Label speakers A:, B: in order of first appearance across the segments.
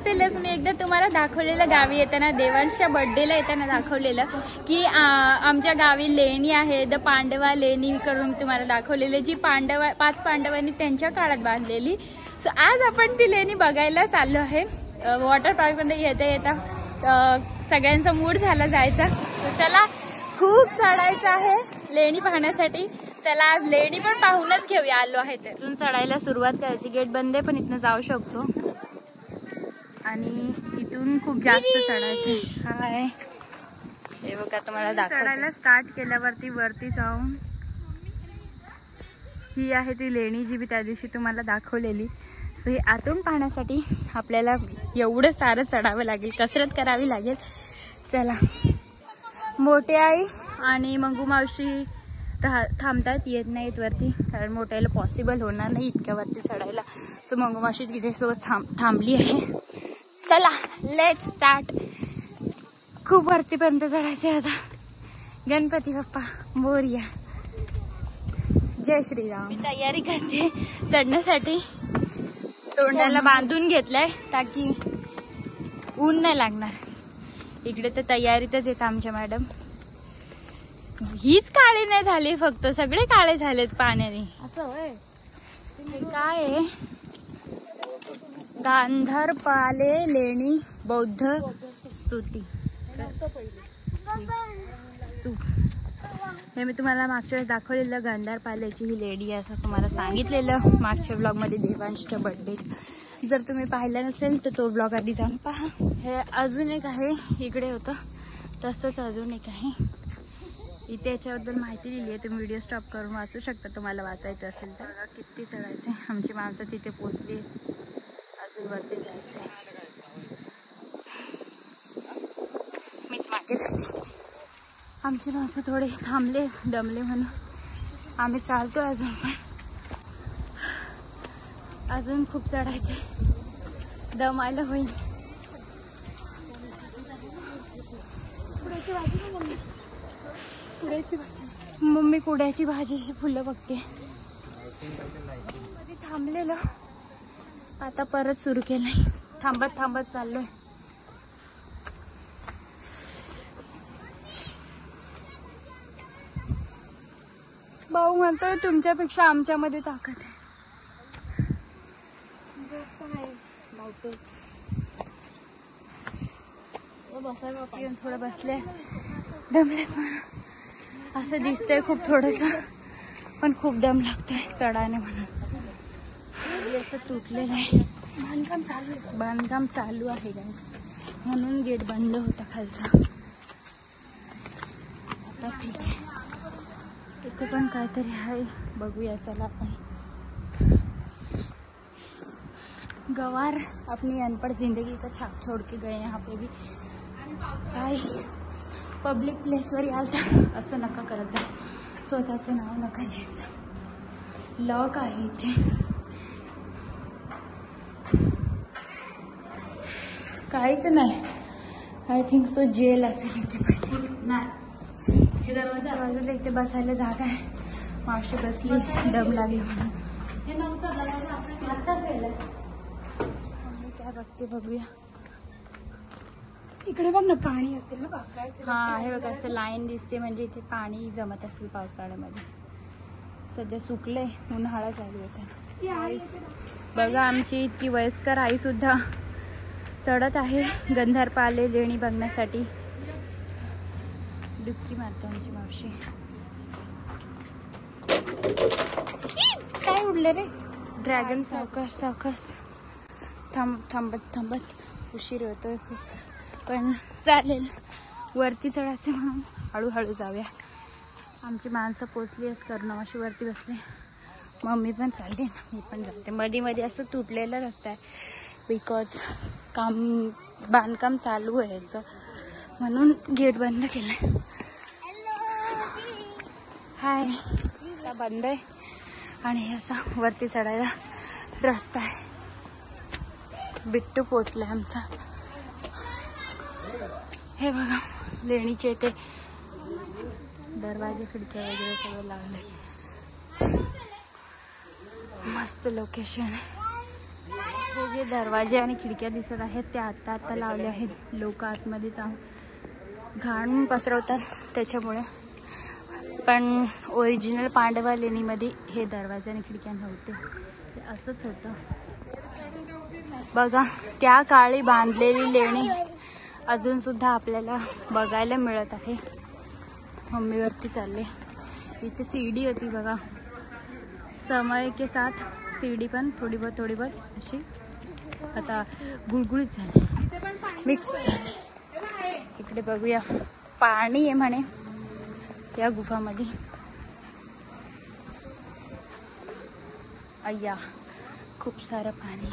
A: असेलच, मी एकदा तुम्हाला दाखवलेलं गावी येताना, देवांशच्या बर्थडेला येताना दाखवलेलं की आमच्या गावी लेणी आहे, द पांडवा लेणी करून तुम्हाला दाखवलेलं, जी 5 पांडवांनी त्यांच्या काळात बांधलेली. सो आज आपण ती लेणी बघायला चाललो आहे. वॉटर पार्क मध्ये येता येता सगळ्यांचा मूड झाला जायचा. तर चला, खूप चढायचं आहे लेणी पाहण्यासाठी. चला आज लेणी पण पाहूनच घेऊया. आलो आहे तिथून चढायला सुरुवात करायची. गेट बंद आहे पण इथनं जाऊ शकतो आणि इथून खूप जास्त चढायचं. हाय, हे बघा तुम्हाला दाखवते. चढायला स्टार्ट केल्यावरती वरती जाऊन ही आहे ती लेणी जी मी त्या दिवशी तुम्हाला दाखवलेली. सो हे आतून पाहण्यासाठी आपल्याला एवढं सारं चढावं लागेल, कसरत करावी लागेल. चला, मोठे आई आणि मंगू मावशी थांबतात, येत नाहीत वरती, कारण मोठ्याला पॉसिबल होणार नाही इतक्या वरती चढायला. सो मंगू मावशी तिच्यासोबत थांबली आहे. चला, लेट्स स्टार्ट. खूप वरतीपर्यंत चढायचे आता. गणपती बाप्पा मोरया, जय श्रीराम. मी तयारी करते चढण्यासाठी. तोंडाला बांधून घेतलंय ताकी ऊन नाही लागणार. इकडे तर तयारीतच येत आमच्या मॅडम. हीच काळी नाही झाली, फक्त सगळे काळे झालेत पाण्याने. हे काय आहे? गांधारपाले लेणी बौद्ध स्तूप. हे मी तुम्हाला मागच्या वेळेस दाखवलेलं, गांधारपाल्याची ही लेडी आहे असं तुम्हाला सांगितलेलं मागच्या ब्लॉग मध्ये देवांशच्या बर्थडे. जर तुम्ही पाहिला नसेल तर तो ब्लॉग आधी जाऊन पहा. हे अजून एक आहे, इकडे होतं तसंच अजून एक आहे. इथे याच्याबद्दल माहिती दिली आहे, तुम्ही व्हिडिओ स्टॉप करून वाचू शकता तुम्हाला वाचायचं असेल तर. किती चढायचं. आमची माणसं तिथे पोचली, अजून वरती जायचं. मीच मागे जायची. आमची माणसं थोडे थांबले, दमले म्हणून आम्ही चालतो अजून, पण अजून खूप चढायचे, दमायला होईल. मम्मी कुड्याची भाजीची फुलं बघते. थांबलेलं, आता परत सुरू केलंय. थांबत थांबत चाललोय. भाऊ म्हणतोय तुमच्यापेक्षा आमच्यामध्ये ताकद आहे. येऊन थोडं बसले, दमलेत म्हणून असं दिसतंय खूप थोडस, पण खूप दम लागतोय चढाने म्हणून. असं तुटलेलं आहे, बांधकाम चालू आहे गॅस, म्हणून गेट बंद होता खालचा. आता ठीक आहे. इथे पण काहीतरी आहे, बघूया चला आपण. गवार अपनी अनपढ़ जिंदगी का छाप छोड़ के गए यहाँ पे भी. काय पब्लिक प्लेसवर याल तर असं नका करत जा, स्वतःचं नाव नका घ्यायचं. लॉक आहे इथे. काहीच नाही. आय थिंक सो जेल असेल इथे. नाही, दरवाजा बाजूला इथे बसायला जागा आहे. मावशी बसली, दम लागली म्हणून. काय बघते बघूया. इकडे बघ ना, पाणी असेल ना पावसाळ्यात. हा, हे बघा असं लाईन दिसते, म्हणजे इथे पाणी जमत असेल पावसाळ्यामध्ये. सध्या सुकले, उन्हाळा चालू होता. बघा, आमची इतकी वयस्कर आई सुद्धा चढत आहे गांधारपाले लेणी बघण्यासाठी. डुबकी मारतो आमची मावशी. काय उडले रे? ड्रॅगन. सावकाश सावकाश, थांबत थांबत उशीर होतोय खूप, पण चालेल. वरती चढायचं म्हणून हळूहळू जाऊया. आमची माणसं पोचली आहेत. करुणामावशी वरती बसले, मम्मी पण चालली, मी पण जाते. मध्ये मध्ये असं तुटलेला रस्ता आहे, बिकॉज बांधकाम चालू आहे याचं, म्हणून गेट बंद केलंय. हाय, बंद आहे आणि असा वरती चढायला रस्ता आहे. बिट्टू पोचलाय आमचा. हे बघा, लेणीचे ते दरवाजे खिडक्या वगैरे सगळं लावलंय. मस्त लोकेशन आहे. हे जे दरवाजे आणि खिडक्या दिसत आहेत ते आता लावले आहेत. लोक आतमध्ये जाऊन घाण पसरवतात त्याच्यामुळे. पण ओरिजिनल पांडवा लेणीमध्ये हे दरवाजे आणि खिडक्या नव्हते, ते असंच होतं. बघा त्या काळी बांधलेली लेणी अजून सुद्धा आपल्याला बघायला मिळत आहे. मम्मीवरती चालले. इथे सीडी होती बघा. समय के साथ सीडी पण थोडी बहुत अशी आता गुळगुळीत झाली, मिक्स झाली. इकडे बघूया, पाणी आहे म्हणे या गुफामध्ये. अय्या खूप सारं पाणी.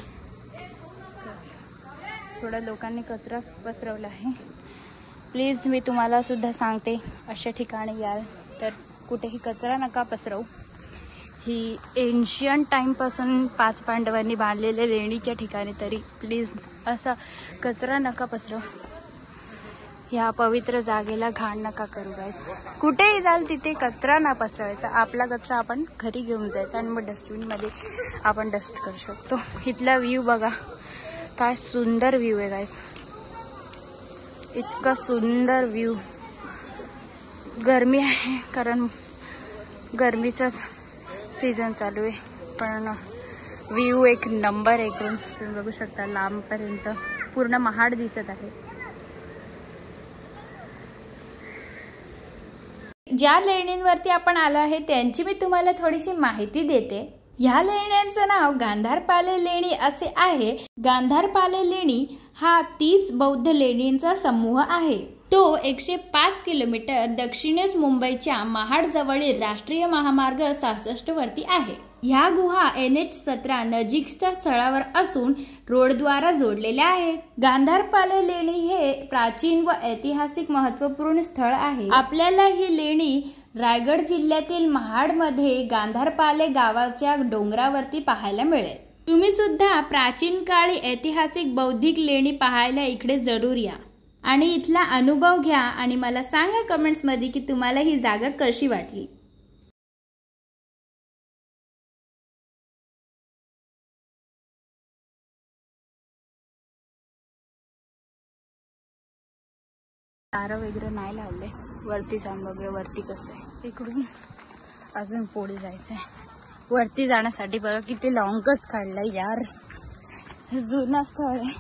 A: थोड्या लोकांनी कचरा पसरवला आहे. प्लीज मी तुम्हाला सुद्धा सांगते, अशा ठिकाणी याल तर कुठेही कचरा नका पसरवू. ही एन्शियंट टाईमपासून 5 पांडवांनी बांधलेल्या लेणीच्या ठिकाणी तरी प्लीज असा कचरा नका पसरवू. ह्या पवित्र जागेला घाण नका करू गाईस. कुठेही जाल तिथे कचरा ना पसरवायचा. आपला कचरा आपण घरी घेऊन जायचा आणि मग डस्टबिनमध्ये आपण डस्ट करू शकतो. इथला व्ह्यू बघा, काय सुंदर व्ह्यू आहे गाईस. इतका सुंदर व्ह्यू. गरमी आहे कारण गरमीचा सीझन चालू आहे, पण व्ह्यू एक नंबर आहे. इकडून तुम्ही बघू शकता लांबपर्यंत पूर्ण महाड दिसत आहे. ज्या लेण्यांवरती आपण आलो आहे त्यांची मी तुम्हाला थोडीशी माहिती देते. ह्या लेण्यांचं नाव गांधारपाले लेणी असे आहे. गांधारपाले लेणी हा 30 बौद्ध लेणींचा समूह आहे. तो 105 किलोमीटर दक्षिणेस मुंबईच्या महाड जवळील राष्ट्रीय महामार्ग 66 वरती आहे. ह्या गुहा NH17 नजीकच्या स्थळावर असून रोडद्वारा जोडलेल्या आहेत. गांधारपाले लेणी हे प्राचीन व ऐतिहासिक महत्त्वपूर्ण स्थळ आहे. आपल्याला ही लेणी रायगड जिल्ह्यातील महाडमध्ये गांधारपाले गावाच्या डोंगरावरती पाहायला मिळेल. तुम्ही सुद्धा प्राचीन काळी ऐतिहासिक बौद्धिक लेणी पाहायला इकडे जरूर या आणि इथला अनुभव घ्या आणि मला सांगा कमेंट्समध्ये की तुम्हाला ही जागा कशी वाटली. तारं वगैरे नाही लावले. वरती जाऊन बघूया वरती कसं आहे. इकडून अजून पुढे जायचं आहे. वरती जाण्यासाठी बघा किती लॉंग कट काढलाय यार. जुना स्थळ आहे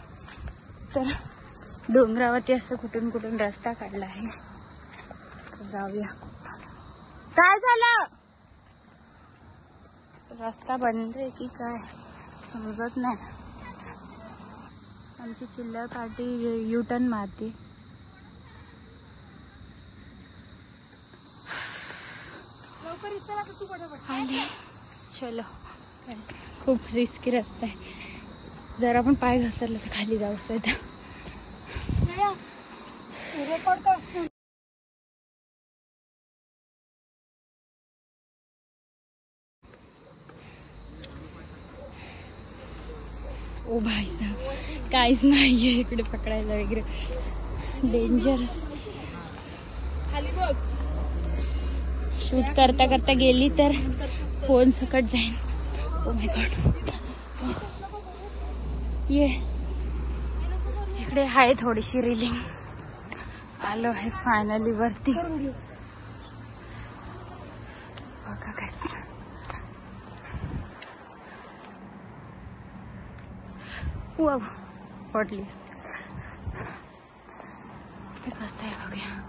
A: तर डोंगरावरती असं कुठून कुठून रस्ता काढला आहे. जाऊया. काय झालं? रस्ता बंद आहे की काय समजत नाही. आमची चिल्लर पार्टी U-टर्न मारते. चलो. खूप रिस्की रस्ता आहे. जर आपण पाय घसरला तर खाली जाऊ शकतो. ओ भाई साहब, काहीच नाहीये इकडे पकडायला वगैरे. डेंजरस. शूट करता करता गेली तर फोन सकट जाईल. Oh my God. ये इकडे आहे थोडीशी रिलिंग. आलो आहे फायनली वरती. बघा कसं वाव पडली. ते कसं आहे बघूया.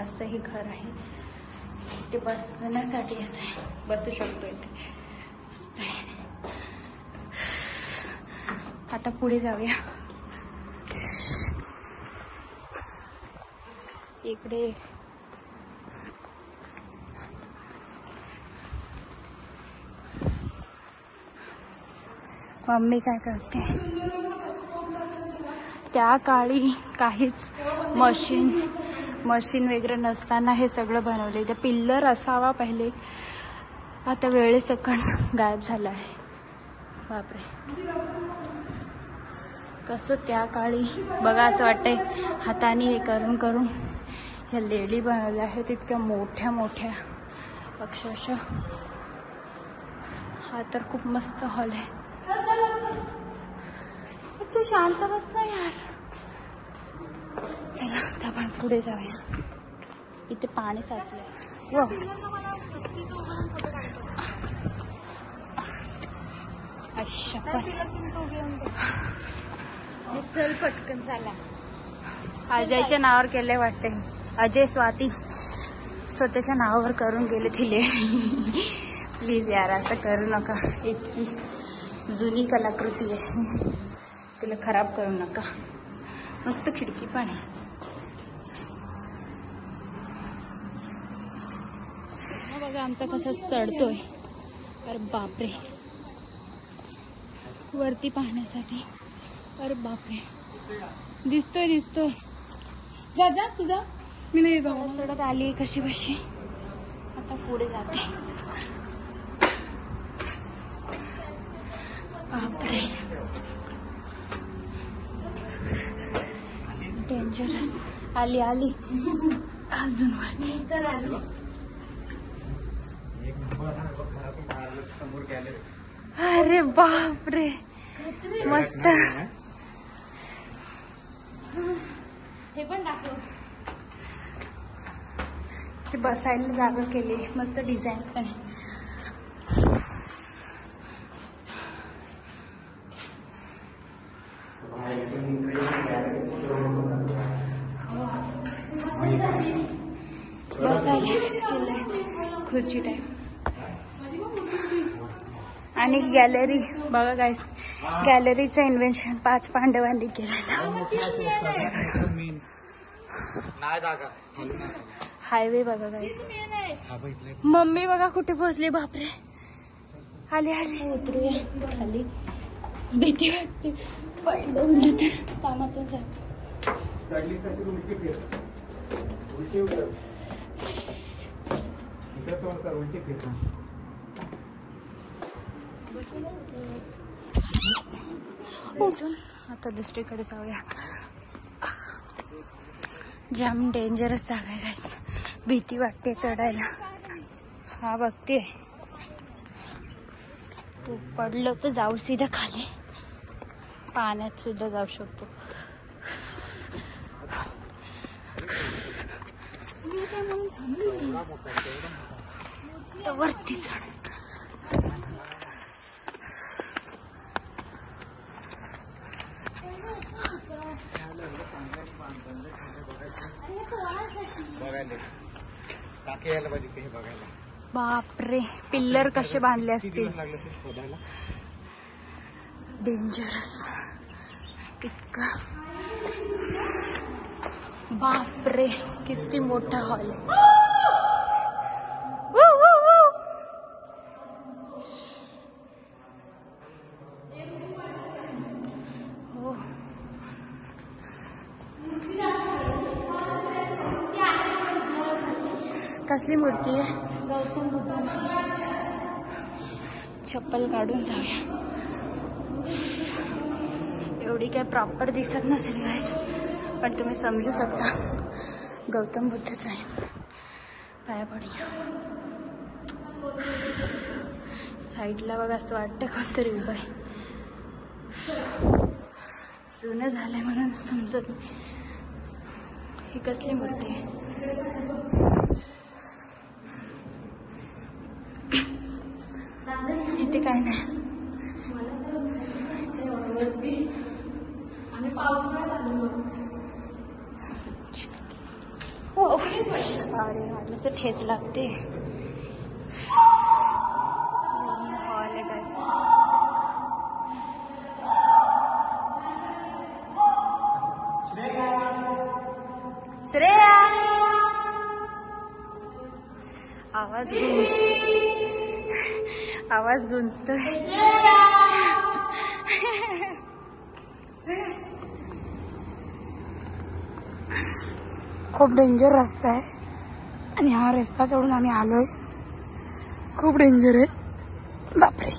A: असं हे घर आहे. ते बसण्यासाठी असं आहे. बसू शकतो इथे. मस्त आहे. आता पुढे जाऊया. इकडे मम्मी काय करते. त्या काळी काहीच मशीन वगैरे नसताना हे सगळं बनवले. ते पिल्लर असावा पहिले, आता वेळेसकट गायब झाला आहे. बापरे. कसं त्या काळी बघा असं वाटतंय हाताने हे करून करून ह्या लेडी बनवल्या आहेत. इतक्या मोठ्या मोठ्या अक्षरशः हा तर खूप मस्त हॉल आहे. तू शांत बस ना यार. चला आता आपण पुढे जाऊया. इथे पाणी साचलंय. व चल पटकन चला. अजयच्या नावावर केलंय वाटते. अजय स्वाती स्वतःच्या नावावर करून गेले तिले. प्लीज यार असं करू नका. इतकी जुनी कलाकृती आहे, तिला खराब करू नका. मस्त खिडकी पण आहे. बघा आमचा कसा चढतोय. अरे बापरे, वरती पाहण्यासाठी. अरे बापरे, दिसतोय दिसतोय. जा जा तुझा. मी नाही चढत आली कशी बशी. आता पुढे जाते. बापरे, डेंजरस. आली आली अजून वरती. अरे बापरे, मस्त. हे पण दाखव. बसायला जागा केली, मस्त डिझाईन पण आहे. बसायला खुर्ची टाईप. आणि गॅलरी बघा गाईस, गॅलरीचं इन्व्हेन्शन 5 पांडवांनी केलेलं. हायवे बघा गाईस. मम्मी बघा कुठे पोहोचली. बापरे, आली आली. उतरूया खाली. भीती वाटते, पडलं उडलं तर कामातून जात. उठून आता दुसरीकडे जाऊया. जाम डेंजरस जागा आहे गाईस. भीती वाटते चढायला. हा बघते, पडलं तर जाऊ सीधा खाली. पाण्यात सुद्धा जाऊ शकतो. तर वरती चढ. बापरे, पिल्लर कसे बांधले असतील. डेंजरस इतका. बापरे, किती मोठा हॉल आहे. हो, कसली मूर्ती आहे. गौतम बुद्धांची. चप्पल काढून जाऊया. एवढी काय प्रॉपर दिसत नसेल गाईस, पण तुम्ही समजू शकता गौतम बुद्धच आहे. पाया पडूया. साईडला बघा असं वाटतं कोणतरी उभं आहे. जुनं झालंय म्हणून समजत नाही. ही कसली मूर्ती आहे. इथे काय नाही. अरे वाटलं ठेच लागते. हॉल आहे गाईस. श्रेया, आवाज गुंजतोय. खूप डेंजर रस्ता आहे आणि हा रस्ता चढून आम्ही आलोय. खूप डेंजर आहे. बापरे,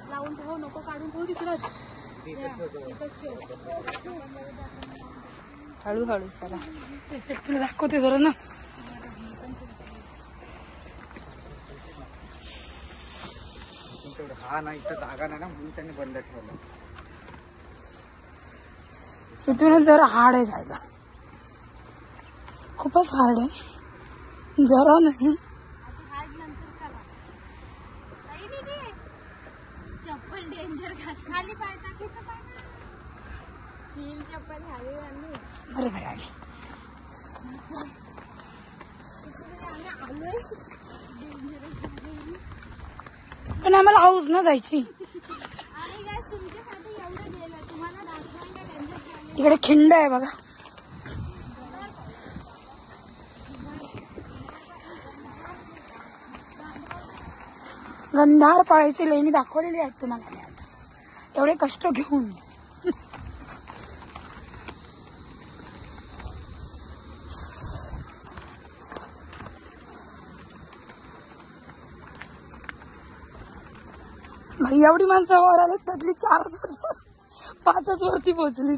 A: लावून ठेव, नको काढून ठेव तिकडच. हळूहळू चला, तुला दाखवते जरा ना.
B: हा ना, इथं जागा नाही ना म्हणून त्यांनी बंद ठेवलं.
A: इथूनच जरा हार्ड आहे जायला, खूपच हार्ड आहे. जरा नाही चप्पल डेंजर, खाली पाय टाकायचं पाय, हील चप्पल हवी आणली. बरोबर आली. पण आम्हाला हाऊस ना जायची. तिकडे खिंड आहे बघा. गंधार पाळायची लेणी दाखवलेली आहेत तुम्हाला मी आज, एवढे कष्ट घेऊन. भाई एवढी माणसं वर आली, त्यातली 5च वरती पोहोचली.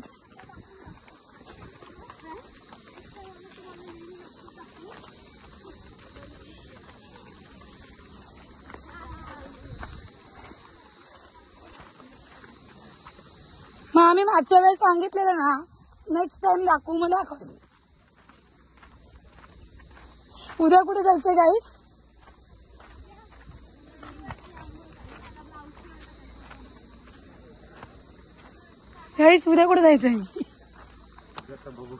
A: मग आम्ही मागच्या वेळेस सांगितलेलं ना, नेक्स्ट टाइम दाखवू, मग दाखवली. उद्या कुठे जायचंय गाईस? गाईस उद्या कुठे जायचंय?
B: बघू,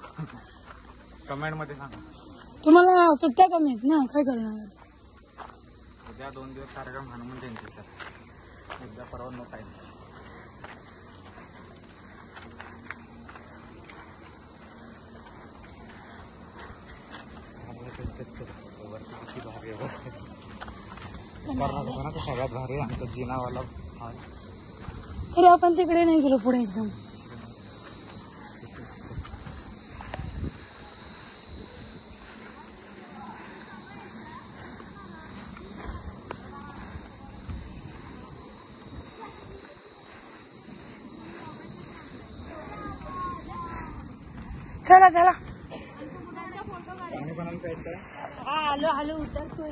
B: कमेंट मध्ये सांगा.
A: तुम्हाला सुट्ट्या कमी आहेत ना, काय करणार?
B: उद्या 2 दिवस कार्यक्रम हनुमान जयंती सर, उद्या परवा नो टाइम. सगळ्यात भारी आमचा जिनावाला.
A: अरे आपण तिकडे नाही गेलो, पुढे एकदम. चला चला, आलो आलो, उतरतोय.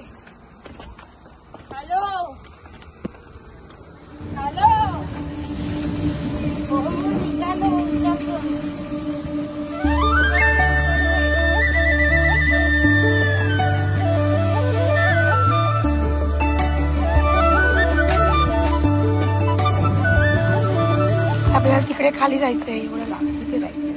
A: हॅलो हॅलो, हो निघालो, उतरतो. आपल्याला तिकडे खाली जायचंय, एवढं लांब तिथे जायचं.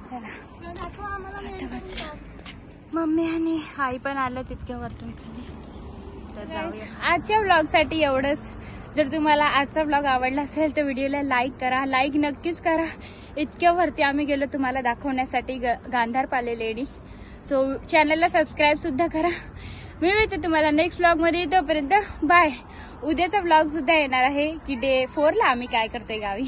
A: चला आता बसूया. मम्मी आणि आई पण आलं तितक्या वरतून खाली. तर जाऊया. आजच्या ब्लॉग साठी एवढंच. जर तुम्हाला आजचा ब्लॉग आवडला असेल तर व्हिडिओला लाईक करा. लाईक नक्कीच करा. इतक्या वरती आम्ही गेलो तुम्हाला दाखवण्यासाठी गांधार पाले लेडी. सो चॅनलला सबस्क्राईब सुद्धा करा. मी भेटते तुम्हाला नेक्स्ट ब्लॉग मध्ये. तोपर्यंत बाय. उद्याचा ब्लॉग सुद्धा येणार आहे की डे 4 ला आम्ही काय करतोय गावी.